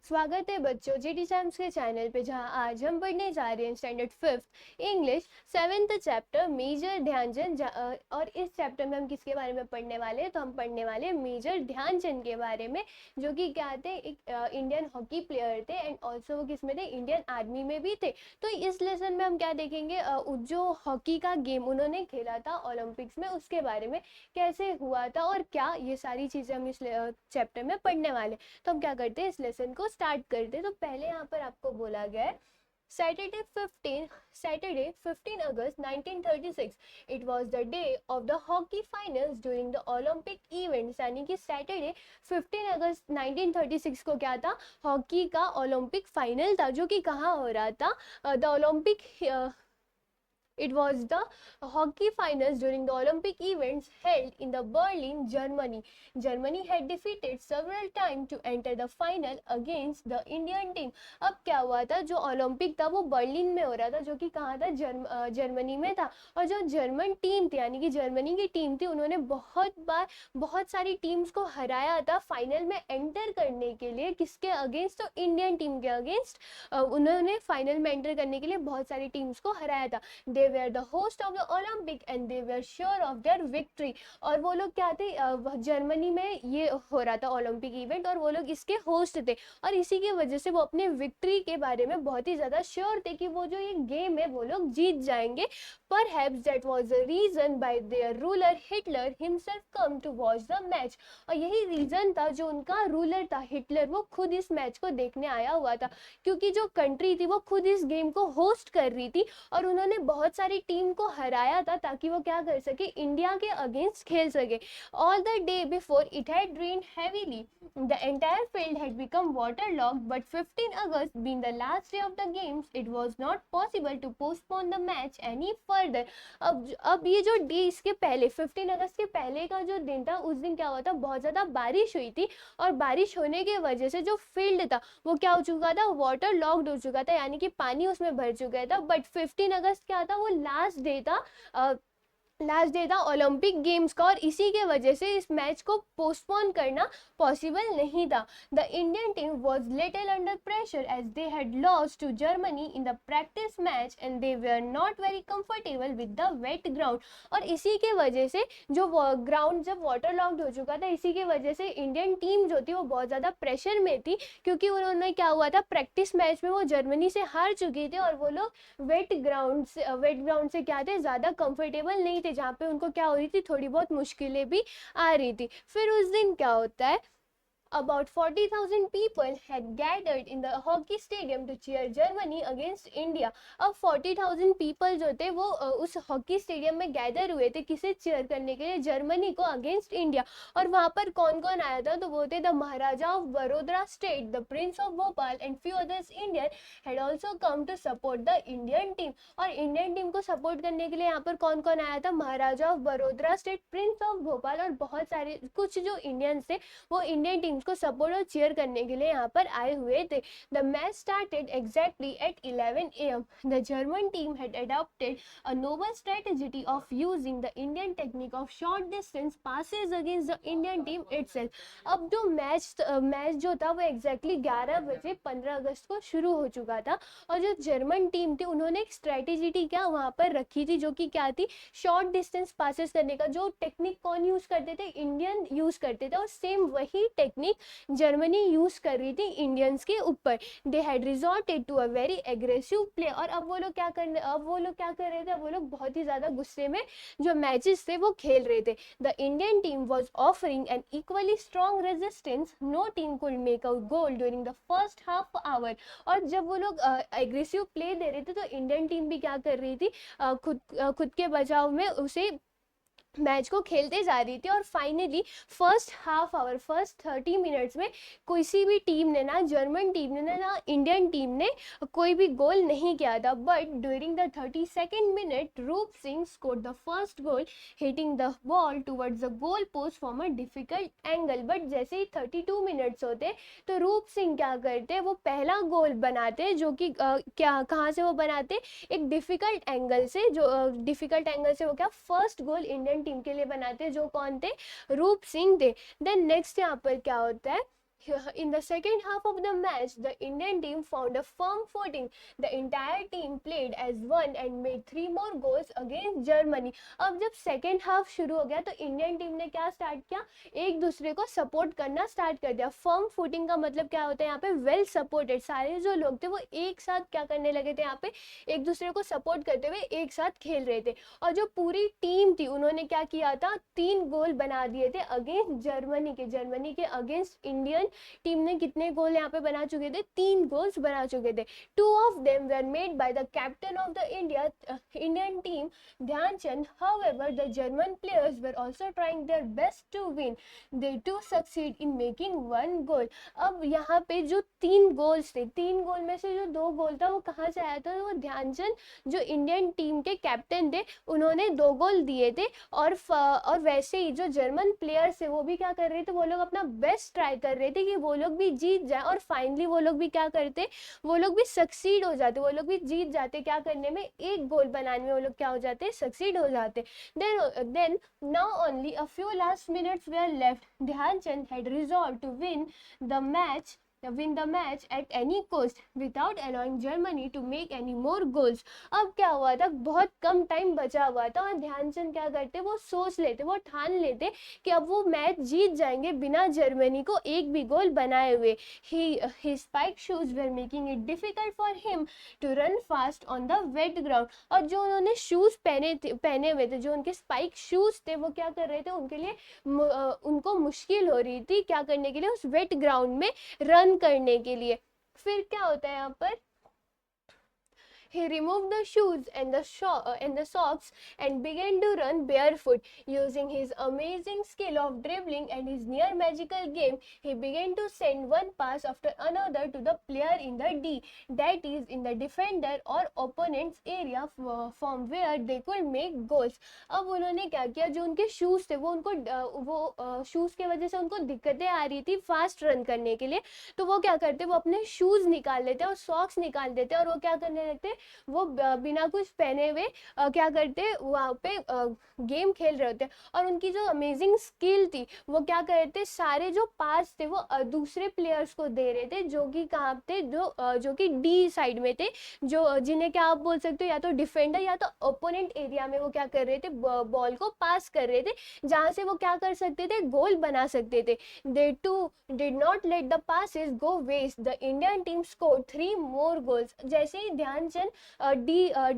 स्वागत है बच्चों जीटी साइंस के चैनल पे, जहां आज हम पढ़ने जा रहे हैं standard 5th English 7th chapter major Dhyan Chand. और इस चैप्टर में हम किसके बारे में पढ़ने वाले हैं? तो हम पढ़ने वाले हैं मेजर ध्यानचंद के बारे में, जो कि क्या थे, एक इंडियन हॉकी प्लेयर थे एंड ऑल्सो वो किस में थे? इंडियन आर्मी में भी थे। तो इस लेसन में हम क्या देखेंगे, जो हॉकी का गेम उन्होंने खेला था ओलंपिक्स में, उसके बारे में कैसे हुआ था और क्या, ये सारी चीज़ें हम इस चैप्टर में पढ़ने वाले। तो हम क्या करते हैं, इस लेसन को स्टार्ट करते हैं। तो पहले यहाँ पर आपको बोला गया है Saturday 15 August 1936 it was the day of the hockey finals during the Olympic events। यानी कि सैटरडे 15 अगस्त 1936 को क्या था? हॉकी का ओलंपिक फाइनल था, जो कि कहाँ हो रहा था? The Olympic It was the hockey finals during the Olympic events held in the Berlin, Germany. Germany had defeated several times to enter the final against the Indian team. अब क्या हुआ था? जो ओलंपिक था वो बर्लिन में हो रहा था, जो कि कहाँ था? जर्मनी में था। और जो जर्मन टीम थी, यानी कि जर्मनी की टीम थी, उन्होंने बहुत सारी टीम्स को हराया था फाइनल में एंटर करने के लिए। किसके अगेंस्ट? तो इंडियन टीम के अगेंस्ट उन्होंने फाइनल में एंटर करने के लिए बहुत सारी टीम्स को हराया था। They were the host of the Olympic and they were sure of their victory। और वो लोग क्या थे? जर्मनी में ये हो रहा था ओलंपिक इवेंट, और वो लोग इसके होस्ट थे, और इसी की वजह से वो अपने विक्ट्री के बारे में बहुत ही ज़्यादा श्योर थे कि वो जो ये गेम है वो लोग जीत जाएंगे। Perhaps that was the reason by their ruler Hitler himself come to watch the match। और यही रीज़न था, जो उनका रूलर था हिटलर, वो खुद इस मैच को देखने आया हुआ था, क्योंकि जो कंट्री थी वो खुद इस गेम को होस्ट कर रही थी, और उन्होंने बहुत सारी टीम को हराया था ताकि वो क्या कर सके? इंडिया के अगेंस्ट खेल सके। All the day before it had rained heavily, the entire field had become waterlogged, but 15 August being the last day of the games it was not possible to postpone the match any further. अब ये जो day, इसके पहले 15 अगस्त के पहले का जो दिन था, उस दिन क्या हुआ था? बहुत ज़्यादा बारिश हुई थी, और बारिश होने की वजह से जो फील्ड था वो क्या हो चुका था? वाटर लॉक्ड हो चुका था, यानी कि पानी उसमें भर चुका था। बट 15 अगस्त क्या था? वो लास्ट डे था ओलंपिक गेम्स का, और इसी के वजह से इस मैच को पोस्टपोन करना पॉसिबल नहीं था। The Indian team was little under pressure as they had lost to Germany in the practice match and they were not very comfortable with the wet ground. और इसी के वजह से जो ग्राउंड जब वाटर लॉक्ड हो चुका था, इसी के वजह से इंडियन टीम जो थी वो बहुत ज़्यादा प्रेशर में थी, क्योंकि उन्होंने क्या हुआ था? प्रैक्टिस मैच में वो जर्मनी से हार चुकी थी, और वो लोग वेट ग्राउंड से क्या थे? ज़्यादा कंफर्टेबल नहीं थे, जहाँ पे उनको क्या हो रही थी? थोड़ी बहुत मुश्किलें भी आ रही थी। फिर उस दिन क्या होता है? About 40,000 people had gathered in the hockey stadium to cheer Germany against India। अब 40,000 people जो थे वो उस हॉकी स्टेडियम में गैदर हुए थे, किसे चीयर करने के लिए? जर्मनी को अगेंस्ट इंडिया। और वहाँ पर कौन कौन आया था? तो वो थे द महाराजा ऑफ बड़ोदरा state, the prince of Bhopal and few others Indian had also come to support the Indian team. और इंडियन टीम को सपोर्ट करने के लिए यहाँ पर कौन कौन आया था? महाराजा ऑफ बड़ोदरा स्टेट, प्रिंस ऑफ भोपाल, और बहुत सारे कुछ जो इंडियंस थे वो इंडियन टीम्स को सपोर्ट और चीयर करने के लिए यहाँ पर आए हुए थे। The match started exactly at 11 AM। The German team had adopted a Nobel strategy of using the Indian technique of short distance passes against the Indian team itself. अब जो मैच जो था वो एग्जैक्टली 11 बजे 15 अगस्त को शुरू हो चुका था, और जो जर्मन टीम थी उन्होंने एक स्ट्रेटेजी क्या वहाँ पर रखी थी, जो कि क्या थी? शॉर्ट डिस्टेंस पासेस करने का। जो टेक्निक कौन यूज करते थे? इंडियन यूज करते थे, और सेम वही टेक्निक जर्मनी यूज कर रही थी इंडियंस के ऊपर। They had resorted to a very aggressive play. और अब वो लोग क्या कर रहे थे? वो लोग बहुत ही ज्यादा गुस्से में जो मैचेस थे वो खेल रहे थे। The Indian team was offering an equally strong resistance, no team could make a goal during the first half hour. और जब वो लोग एग्रेसिव प्ले दे रहे थे, तो इंडियन टीम भी क्या कर रही थी? खुद के बचाव में उसे मैच को खेलते जा रही थी। और फाइनली फर्स्ट 30 मिनट्स में किसी भी टीम ने, ना जर्मन टीम ने ना इंडियन टीम ने, कोई भी गोल नहीं किया था। But during the 32nd minute Roop Singh scored the first goal hitting the ball towards the goal post from a difficult angle. But जैसे ही 32 मिनट्स होते तो रूप सिंह क्या करते? वो पहला गोल बनाते, जो कि कहाँ से वो बनाते? एक डिफिकल्ट एंगल से। जो डिफिकल्ट एंगल से वो क्या फर्स्ट गोल इंडियन टीम के लिए बनाते, जो कौन थे? रूप सिंह थे। देन नेक्स्ट यहाँ पर क्या होता है? In the second half of the match, the Indian team found a firm footing. The entire team played as one and made 3 more goals against Germany. अब जब सेकेंड हाफ शुरू हो गया तो इंडियन टीम ने क्या स्टार्ट किया, एक दूसरे को सपोर्ट करना स्टार्ट कर दिया. फर्म फुटिंग का मतलब क्या होता है यहाँ पे, वेल सपोर्टेड. सारे जो लोग थे वो एक साथ क्या करने लगे थे, यहाँ पे एक दूसरे को सपोर्ट करते हुए एक साथ खेल रहे थे. और जो पूरी टीम थी उन्होंने क्या किया था, 3 गोल बना दिए थे अगेंस्ट जर्मनी के अगेंस्ट इंडियन टीम ने कितने गोल यहाँ पे बना चुके थे, 3 गोल्स बना चुके थे. 2 of them were made by the captain of the Indian team, Dhyanchand. However, the German players were also trying their best to win. They too succeed in making 1 goal. अब यहाँ पे जो 3 गोल्स थे, 3 गोल में से जो 2 गोल था वो कहाँ से आया था, वो ध्यानचंद जो इंडियन टीम के कैप्टन थे उन्होंने 2 गोल दिए थे. और वैसे ही जो जर्मन प्लेयर्स थे वो भी क्या कर रहे थे, वो लोग अपना बेस्ट ट्राई कर रहे थे कि वो लोग भी जीत जाए. और फाइनली वो लोग भी क्या करते, वो लोग भी सक्सीड हो जाते, वो लोग भी जीत जाते. क्या करने में, 1 गोल बनाने में वो लोग क्या हो जाते, सक्सीड हो जाते. then now only a few last minutes were left. Dhyanchand had resolved to win the match at any cost without allowing Germany to make any more goals. अब क्या हुआ था, बहुत कम टाइम बचा हुआ था और ध्यानचंद क्या करते, वो सोच लेते, वो ठान लेते कि अब वो मैच जीत जाएंगे बिना जर्मनी को एक भी गोल बनाए हुए. His spike shoes were making it difficult for him to run fast on the wet ground. और जो उन्होंने शूज पहने हुए थे, जो उनके स्पाइक शूज थे, वो क्या कर रहे थे, उनके लिए उनको मुश्किल हो रही थी क्या करने के लिए, उस वेट ग्राउंड में रन करने के लिए. फिर क्या होता है यहाँ पर, he removed the shoes and the socks and began to run barefoot. Using his amazing skill of dribbling and his near magical game, he began to send one pass after another to the player in the D, that is in the defender or opponent's area, from where they could make goals. अब उन्होंने क्या किया, जो उनके shoes थे वो उनको shoes के वजह से उनको दिक्कतें आ रही थी फास्ट रन करने के लिए, तो वो क्या करते, वो अपने शूज निकाल लेते और सॉक्स निकाल देते और वो क्या करने लगते, वो बिना कुछ पहने हुए क्या करते, वहाँ पे गेम खेल रहे होते. और उनकी जो अमेजिंग स्किल थी वो क्या करते, सारे जो पास थे वो दूसरे प्लेयर्स को दे रहे थे जो कि कहाँ थे, जो कि डी साइड में थे, जो जिन्हें क्या आप बोल सकते हो, या तो डिफेंडर या तो ओपोनेंट एरिया में वो क्या कर रहे थे, बॉल को पास कर रहे थे जहाँ से वो क्या कर सकते थे, गोल बना सकते थे. They too did not let the passes go waste. The Indian team scored 3 more goals. जैसे ही ध्यानचंद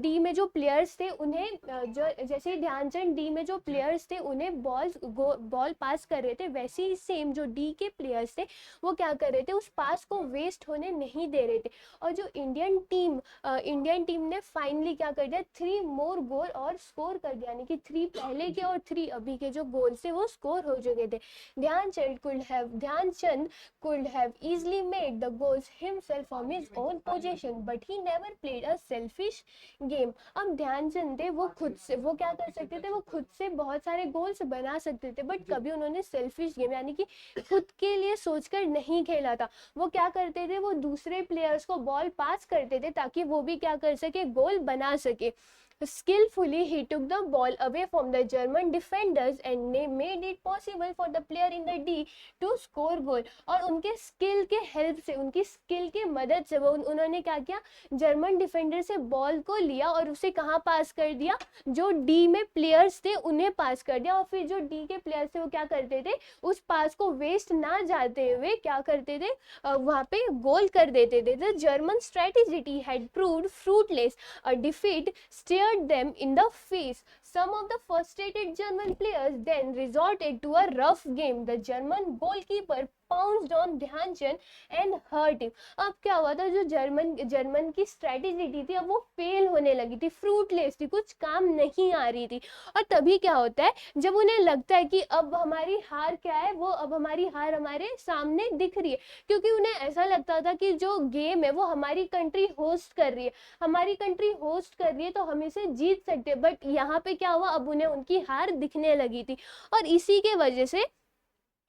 डी में जो प्लेयर्स थे उन्हें जैसे ध्यानचंद डी में जो प्लेयर्स थे उन्हें बॉल पास कर रहे थे, वैसे ही सेम जो डी के प्लेयर्स थे वो क्या कर रहे थे, उस पास को वेस्ट होने नहीं दे रहे थे. और जो इंडियन टीम ने फाइनली क्या कर दिया, 3 more गोल और स्कोर कर दिया, यानी कि 3 पहले के और 3 अभी के जो गोल थे वो स्कोर हो चुके थे. Dhyanchand could have easily made the goals himself from his own possession, but he never played a selfish game. अब ध्यानचंद थे वो खुद से, वो क्या कर सकते थे, वो खुद से बहुत सारे गोल्स बना सकते थे, बट कभी उन्होंने सेल्फिश गेम यानी कि खुद के लिए सोचकर नहीं खेला था. वो क्या करते थे, वो दूसरे प्लेयर्स को बॉल पास करते थे ताकि वो भी क्या कर सके, गोल बना सके. Skillfully, he took the ball away from the German defenders and made it possible for the player in the D to score goal. और उनके स्किल के हेल्प से, उनकी स्किल की मदद से वो उन्होंने क्या किया, जर्मन डिफेंडर से बॉल को लिया और उसे कहाँ पास कर दिया, जो डी में प्लेयर्स थे उन्हें पास कर दिया. और फिर जो डी के प्लेयर्स थे वो क्या करते थे, उस पास को वेस्ट ना जाते हुए क्या करते थे, वहाँ पे गोल कर देते थे. The German strategy had proved fruitless. A defeat stared them in the face. Some of the frustrated German players then resorted to a rough game. The German goalkeeper pounced on Dhyanchand and hurt him. अब क्या हुआ था, जो German की strategy थी अब वो fail होने लगी थी, फ्रूटलेस थी, कुछ काम नहीं आ रही थी. और तभी क्या होता है, जब उन्हें लगता है कि अब हमारी हार क्या है, वो अब हमारी हार हमारे सामने दिख रही है, क्योंकि उन्हें ऐसा लगता था कि जो गेम है वो हमारी कंट्री होस्ट कर रही है, तो हम इसे जीत सकते हैं. बट यहाँ पे क्या हुआ, अब उन्हें उनकी हार दिखने लगी थी. और इसी के वजह से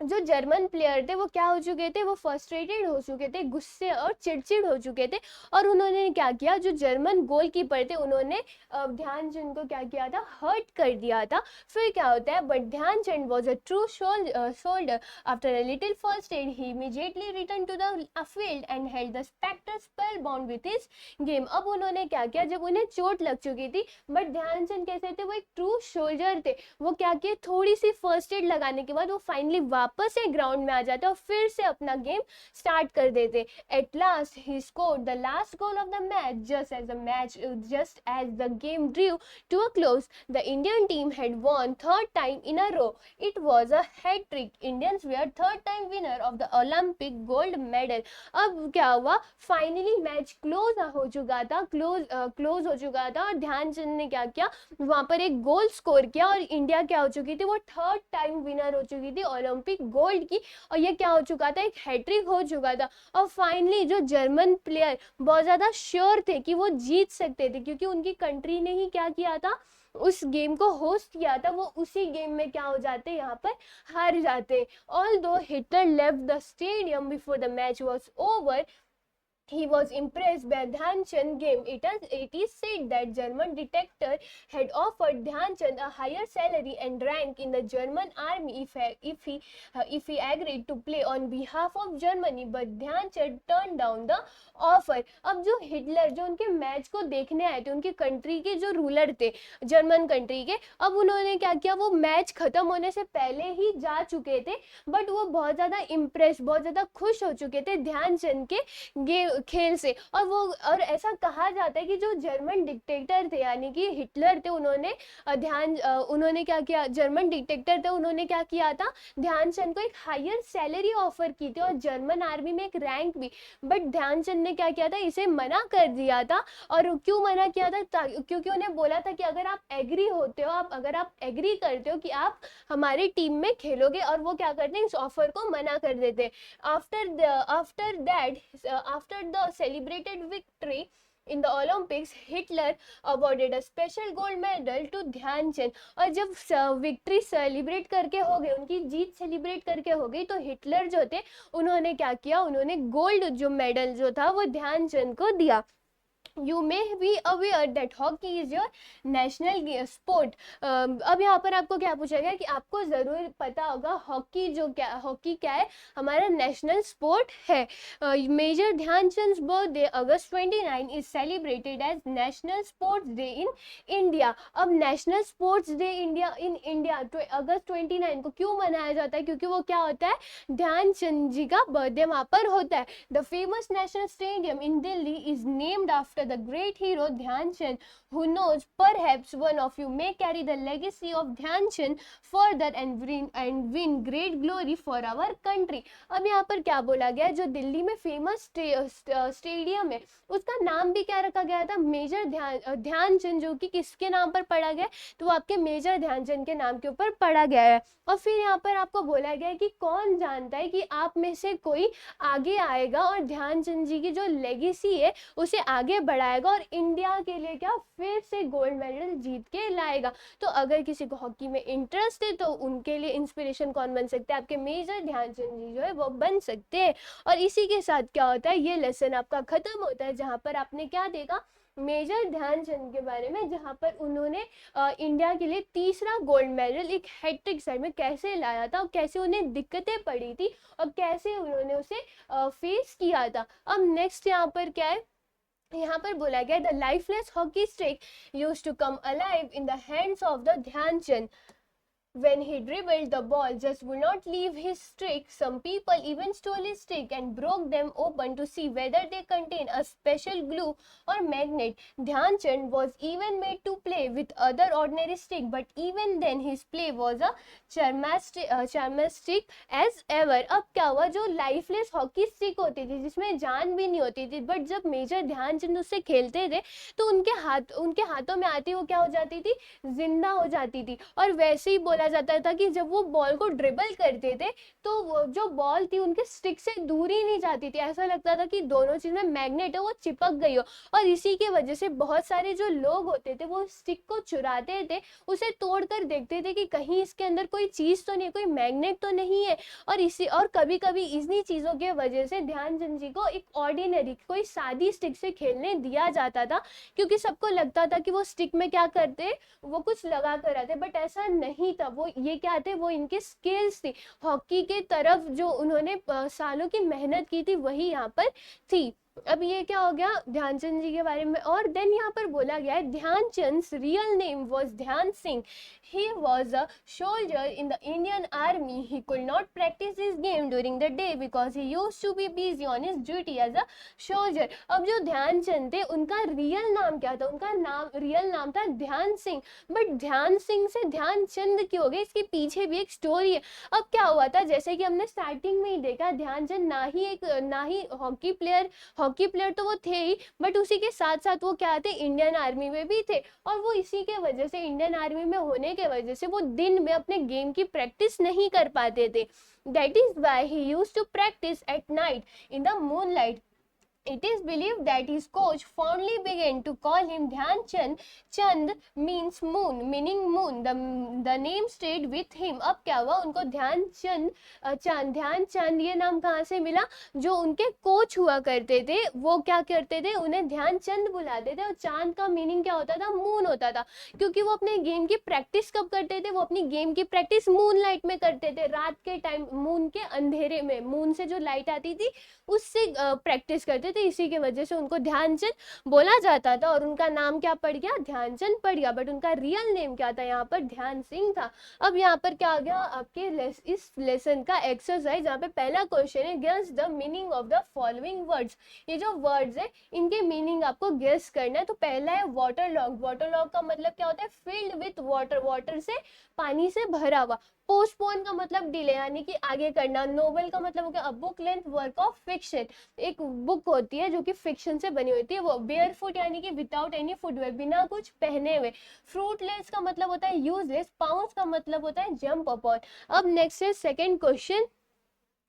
जो जर्मन प्लेयर थे वो क्या हो चुके थे, वो फ्रस्ट्रेटेड हो चुके थे, गुस्से और चिड़चिड़ हो चुके थे, और उन्होंने क्या किया, जो जर्मन गोलकीपर थे उन्होंने ध्यानचंद को क्या किया था, हर्ट कर दिया था। फिर क्या होता है, but Dhyan Chand was a true shoulder. After a little first aid he immediately return to the field and held the spectre spellbound with his game. अब उन्होंने क्या किया, जब उन्हें चोट लग चुकी थी, बट ध्यानचंद कैसे थे, वो एक ट्रू सोल्जर थे, वो क्या किए, थोड़ी सी फर्स्ट एड लगाने के बाद वो फाइनली वापस से ग्राउंड में आ जाते और फिर से अपना गेम स्टार्ट कर देते। At last he scored the last goal of the match just as the game drew to a close. The Indian team had won third time in a row. It was a hat trick. Indians were third time winner of the Olympic gold medal. अब क्या हुआ, finally match close हो चुका था, close हो चुका था, और ध्यानचंद ने क्या किया, वहां पर एक गोल स्कोर किया, और इंडिया क्या हो चुकी थी, वो थर्ड टाइम विनर हो चुकी थी ओलंपिक गोल्ड की, और ये क्या हो चुका था, एक हैट्रिक हो चुका था। और फाइनली जो जर्मन प्लेयर बहुत ज्यादा श्योर थे कि वो जीत सकते थे, क्योंकि उनकी कंट्री ने ही क्या किया था, उस गेम को होस्ट किया था, वो उसी गेम में क्या हो जाते, यहाँ पर हार जाते। Although Hitler left the stadium before the match was over, he was impressed by Dhyan Chand game. It is said that German dictator had offered Dhyan Chand a higher salary and rank in the German army if he agreed to play on behalf of Germany, but Dhyan Chand turned down the offer. अब जो Hitler, जो उनके match को देखने आए थे, उनकी country के जो रूलर थे जर्मन कंट्री के, अब उन्होंने क्या किया, वो मैच खत्म होने से पहले ही जा चुके थे, बट वो बहुत ज्यादा इम्प्रेस, बहुत ज्यादा खुश हो चुके थे ध्यानचंद के खेल से। और ऐसा कहा जाता है कि जो जर्मन डिक्टेटर थे, यानी कि हिटलर थे, उन्होंने क्या किया, जर्मन डिक्टेटर थे, उन्होंने क्या किया था, ध्यानचंद को एक हायर सैलरी ऑफर की थी और जर्मन आर्मी में एक रैंक भी, बट ध्यानचंद ने क्या किया था, इसे मना कर दिया था। और क्यों मना किया था, क्योंकि उन्हें बोला था कि अगर आप एग्री होते हो, अगर आप एग्री करते हो कि आप हमारी टीम में खेलोगे, और वो क्या करते हैं, इस ऑफर को मना कर देते। After the celebrated victory in the Olympics, Hitler awarded a special gold medal to Dhyanchand. और जब विक्ट्री सेलिब्रेट करके हो गई, उनकी जीत सेलिब्रेट करके हो गई, तो हिटलर जो थे उन्होंने क्या किया, उन्होंने गोल्ड जो मेडल जो था वो ध्यानचंद को दिया। You may be aware that hockey is your national sport. अब यहाँ पर आपको क्या पूछा गया कि आपको जरूर पता होगा हॉकी क्या है, हमारा नेशनल स्पोर्ट है। Major Dhyan Chand birthday August 29 is celebrated as national sports day in India. अब national sports day in India August 29 को क्यों मनाया जाता है, क्योंकि वो क्या होता है, ध्यानचंद जी का बर्थडे वहां पर होता है। The famous national stadium in Delhi is named after the great hero Dhyan Chand. Who knows, perhaps one of you may carry the legacy of Dhyan Chand further and win great glory for our country. अब यहाँ पर क्या बोला गया है, जो दिल्ली में famous stadium है उसका नाम भी क्या रखा गया था, मेजर ध्यानचंद, जो कि किसके नाम पर पढ़ा गया, तो वो आपके मेजर ध्यानचंद के नाम के ऊपर पढ़ा गया है। और फिर यहाँ पर आपको बोला गया है कि कौन जानता है कि आप में से कोई आगे आएगा और ध्यानचंद जी की जो लेगेसी है उसे आगे बढ़ाएगा और इंडिया के लिए क्या फिर से गोल्ड मेडल जीत के लाएगा। तो अगर किसी को हॉकी में इंटरेस्ट है तो उनके लिए इंस्पिरेशन कौन बन सकते हैं, आपके मेजर ध्यानचंद जी जो है वो बन सकते हैं। और इसी के साथ क्या होता है, ये लेसन आपका खत्म होता है, जहाँ पर आपने क्या देखा, मेजर ध्यानचंद के बारे में, जहाँ पर उन्होंने इंडिया के लिए तीसरा गोल्ड मेडल एक हैट्रिक साइड में कैसे लाया था और कैसे उन्हें दिक्कतें पड़ी थी और कैसे उन्होंने उसे फेस किया था। अब नेक्स्ट यहाँ पर क्या है, यहाँ पर बोला गया the lifeless hockey stick used to come alive in the hands of the Dhyan Chand. When he dribbled, the ball just would not leave his stick. Some people even stole his stick and broke them open to see whether they contain a special glue or magnet. Dhyan Chand was even made to play with other ordinary stick, but even then his play was a charmistic as ever. अब क्या हुआ, जो lifeless hockey stick होती थी जिसमें जान भी नहीं होती थी, बट जब मेजर ध्यानचंद उससे खेलते थे तो उनके हाथों में आती वो क्या हो जाती थी, जिंदा हो जाती थी। और वैसे ही बोला बोला जाता था कि जब वो बॉल को ड्रिबल करते थे तो वो जो बॉल थी उनके स्टिक से दूर ही नहीं जाती थी, ऐसा लगता था कि दोनों चीज में मैग्नेट है वो चिपक गई हो। और इसी की वजह से बहुत सारे जो लोग होते थे वो स्टिक को चुराते थे, उसे तोड़ कर देखते थे कि कहीं इसके अंदर कोई चीज तो नहीं, कोई मैग्नेट तो नहीं है। और कभी कभी इन्हीं चीजों की वजह से ध्यानचंद जी को एक ऑर्डिनरी कोई सादी स्टिक से खेलने दिया जाता था, क्योंकि सबको लगता था कि वो स्टिक में क्या करते, वो कुछ लगा कर आते, बट ऐसा नहीं था। वो ये क्या थे, वो इनके स्किल्स थी, हॉकी के तरफ जो उन्होंने सालों की मेहनत की थी वही यहाँ पर थी। अब ये क्या हो गया ध्यानचंद जी के बारे में। और देन यहाँ पर बोला गया है ध्यानचंद रियल नेम वाज ध्यान Singh. He was a soldier in the Indian Army. He could not practice his game during the day because he used to be busy on his duty as a soldier. अब जो ध्यानचंद थे उनका real नाम क्या था, उनका नाम रियल नाम था ध्यान सिंह, बट ध्यान सिंह से ध्यानचंद क्यों हो गए, इसके पीछे भी एक स्टोरी है। अब क्या हुआ था, जैसे कि हमने स्टार्टिंग में ही देखा, ध्यानचंद ना ही हॉकी प्लेयर तो वो थे ही, बट उसी के साथ साथ वो क्या थे, इंडियन आर्मी में भी थे। और वो इसी के वजह से, इंडियन आर्मी में होने के वजह से, वो दिन में अपने गेम की प्रैक्टिस नहीं कर पाते थे। That is why he used to practise at night in the moonlight. It is believed that his coach fondly began to call him Dhyan Chand. Chand means moon, meaning moon. The name stayed with him. अब क्या हुआ, उनको ध्यान चंद ये नाम कहाँ से मिला, जो उनके कोच हुआ करते थे वो क्या करते थे, उन्हें ध्यान चंद बुलाते थे। और चांद का मीनिंग क्या होता था, मून होता था, क्योंकि वो अपने गेम की प्रैक्टिस कब करते थे, वो अपनी गेम की प्रैक्टिस मून लाइट में करते थे, रात के टाइम मून के अंधेरे में, मून से जो लाइट आती थी उससे प्रैक्टिस करते थे। इसी के वजह से उनको ध्यानचंद बोला जाता था और उनका नाम क्या पड़ गया, ध्यानचंद पड़ गया, बट उनका रियल नेम क्या था, यहाँ पर ध्यान सिंह था। अब यहाँ पर क्या आ गया आपके इस लेसन का एक्सरसाइज, यहाँ पे पहला क्वेश्चन है guess the meaning of the following words. ये जो वर्ड्स है इनके मीनिंग आपको गेस करना है। तो पहला है वाटर लॉग। वाटर लॉग का मतलब क्या होता है, फिल्ड विथ वाटर, वाटर से पानी से भरा हुआ। पोस्टपोन का मतलब डिले यानी कि आगे करना। नोवेल का मतलब हो गया a book length work of fiction, एक बुक होती है जो कि फिक्शन से बनी होती है वो। बेयर फुट यानी कि विदाउट एनी फुटवेयर, बिना कुछ पहने हुए। फ्रूटलेस का मतलब होता है यूजलेस। पाउंस का मतलब होता है जंप अपॉन। अब नेक्स्ट है second question,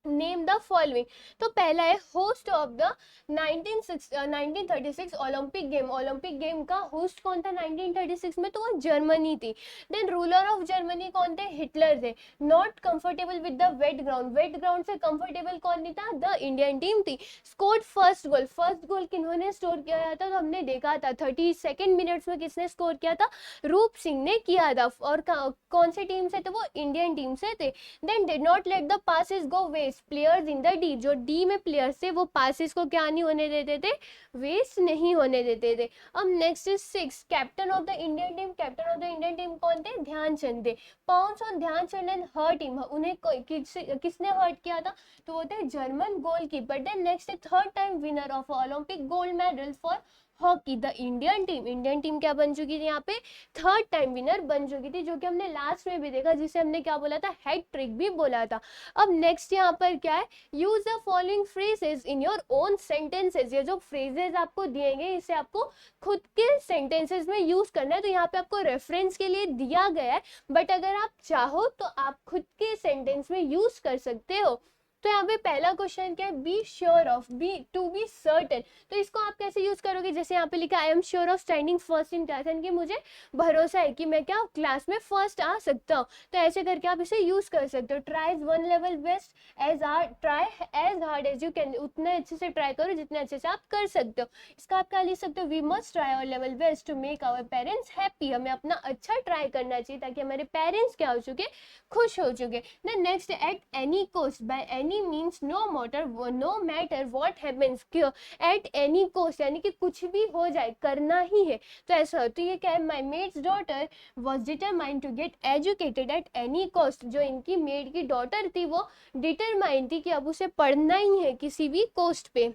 name the following. तो पहला है host of the 1936 Olympic game. Olympic game का होस्ट कौन था 1936 में, तो वो जर्मनी थी। देन रूलर ऑफ जर्मनी कौन थे, हिटलर थे। Not comfortable with the wet ground, wet ground से कंफर्टेबल कौन नहीं था, द इंडियन टीम थी। Scored first goal, first goal किन्होंने स्कोर किया था, तो हमने देखा था 32 मिनट्स में किसने स्कोर किया था, रूप सिंह ने किया था। और कौन से टीम से थे, वो इंडियन टीम से थे। Then did not let the passes go waste, players in the D, जो डी में प्लेयर्स थे वो पासेस को क्या नहीं होने देते थे, वेस्ट नहीं होने देते थे। अब next is 6, captain of the Indian team. Captain of the Indian team कौन थे, ध्यानचंद थे। Pounce on Dhyan Chand and hurt him, उन्हें किसने हर्ट किया था, तो वो थे जर्मन गोलकीपर। देन नेक्स्ट है third time winner of Olympic gold medal for hockey, the Indian team. Indian team क्या बन चुकी थी, यहाँ पे थर्ड टाइम विनर बन चुकी थी, जो कि हमने लास्ट में भी देखा, जिसे हमने क्या बोला था, हैट ट्रिक भी बोला था। अब नेक्स्ट यहाँ पर क्या है, use the following phrases in your own sentences. ये जो फ्रेजेस आपको दिए गए इसे आपको खुद के सेंटेंसेस में यूज करना है। तो यहाँ पे आपको रेफरेंस के लिए दिया गया है, बट अगर आप चाहो तो आप खुद के सेंटेंस में यूज कर सकते हो। तो यहाँ पे पहला क्वेश्चन क्या है, be sure of, be to be certain. तो इसको आप कैसे यूज करोगे, जैसे यहाँ पे लिखा I am sure of standing first in class, यानी कि मुझे भरोसा है कि मैं क्या क्लास में फर्स्ट आ सकता हूँ। तो ऐसे करके आप इसे यूज कर सकते हो। Tries one level best as hard, try as hard as you can, उतने अच्छे से ट्राई करो जितने अच्छे से आप कर सकते हो। इसका आप क्या लिख सकते हो, we must try our level best to make our parents happy. हमें अपना अच्छा ट्राई करना चाहिए ताकि हमारे पेरेंट्स क्या हो चुके, खुश हो चुके। Then next at any cost, by any means no matter what happens, at any cost यानी कि कुछ भी हो जाए करना ही है। तो ऐसा, तो ये क्या है, my maid's daughter was determined to get educated at any cost. जो इनकी मेड की डॉटर थी वो डिटरमाइंड थी कि अब उसे पढ़ना ही है किसी भी कॉस्ट पे।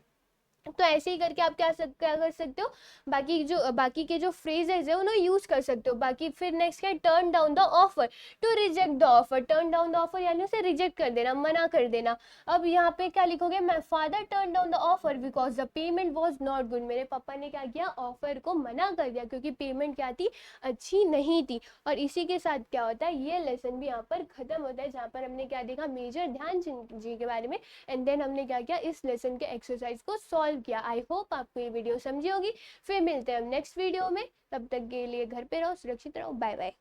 तो ऐसे ही करके आप क्या कर सकते हो, बाकी के जो फ्रेजेज है उन्हें यूज कर सकते हो। बाकी फिर नेक्स्ट क्या, turn down the offer, to reject the offer, turn down the offer यानी उसे रिजेक्ट कर देना, मना कर देना। अब यहाँ पे क्या लिखोगे, my father turn down the offer because the payment was not good, मेरे पापा ने क्या किया, ऑफर को मना कर दिया क्योंकि पेमेंट क्या थी, अच्छी नहीं थी। और इसी के साथ क्या होता है, ये लेसन भी यहाँ पर खत्म होता है, जहाँ पर हमने क्या देखा, मेजर ध्यानचंद जी के बारे में। एंड देन हमने क्या किया, इस लेसन के एक्सरसाइज को सॉल्व किया। आई होप आपको ये वीडियो समझी होगी। फिर मिलते हैं हम नेक्स्ट वीडियो में, तब तक के लिए घर पे रहो, सुरक्षित रहो, बाय बाय।